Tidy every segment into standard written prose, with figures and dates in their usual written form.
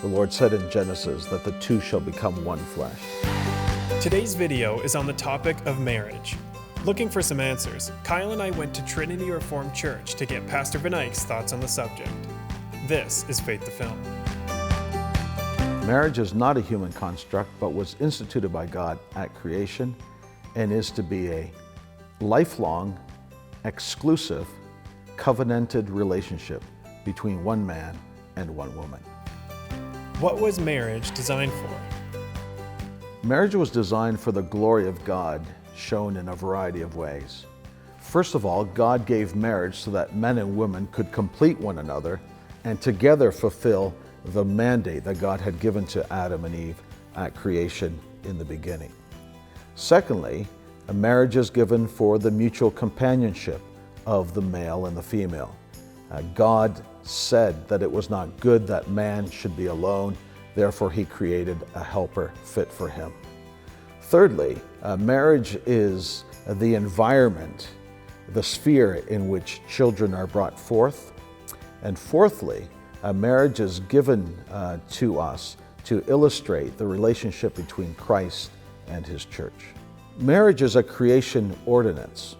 The Lord said in Genesis that the two shall become one flesh. Today's video is on the topic of marriage. Looking for some answers, Kyle and I went to Trinity Reformed Church to get Pastor Van Eyck's thoughts on the subject. This is Faith to Film. Marriage is not a human construct, but was instituted by God at creation and is to be a lifelong, exclusive, covenanted relationship between one man and one woman. What was marriage designed for? Marriage was designed for the glory of God, shown in a variety of ways. First of all, God gave marriage so that men and women could complete one another and together fulfill the mandate that God had given to Adam and Eve at creation in the beginning. Secondly, a marriage is given for the mutual companionship of the male and the female. God said that it was not good that man should be alone, therefore he created a helper fit for him. Thirdly, marriage is the environment, the sphere in which children are brought forth. And fourthly, marriage is given to us to illustrate the relationship between Christ and his church. Marriage is a creation ordinance.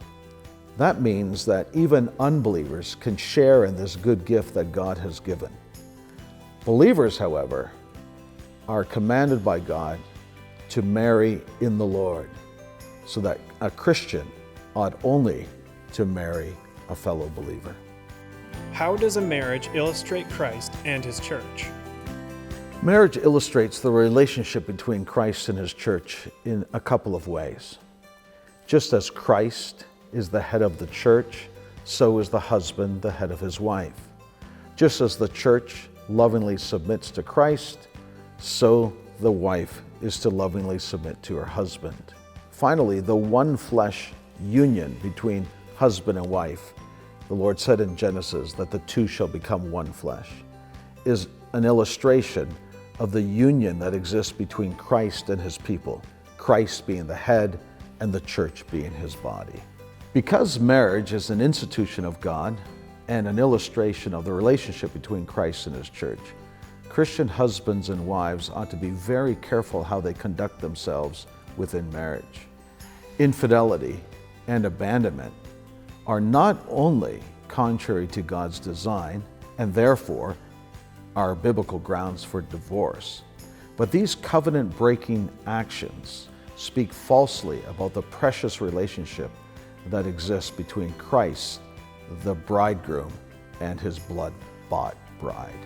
That means that even unbelievers can share in this good gift that God has given. Believers, however, are commanded by God to marry in the Lord, so that a Christian ought only to marry a fellow believer. How does a marriage illustrate Christ and his church? Marriage illustrates the relationship between Christ and his church in a couple of ways. Just as Christ is the head of the church, so is the husband the head of his wife. Just as the church lovingly submits to Christ, so the wife is to lovingly submit to her husband. Finally, the one flesh union between husband and wife, the Lord said in Genesis that the two shall become one flesh, is an illustration of the union that exists between Christ and his people, Christ being the head and the church being his body. Because marriage is an institution of God and an illustration of the relationship between Christ and his church, Christian husbands and wives ought to be very careful how they conduct themselves within marriage. Infidelity and abandonment are not only contrary to God's design and therefore are biblical grounds for divorce, but these covenant-breaking actions speak falsely about the precious relationship that exists between Christ, the bridegroom, and his blood-bought bride.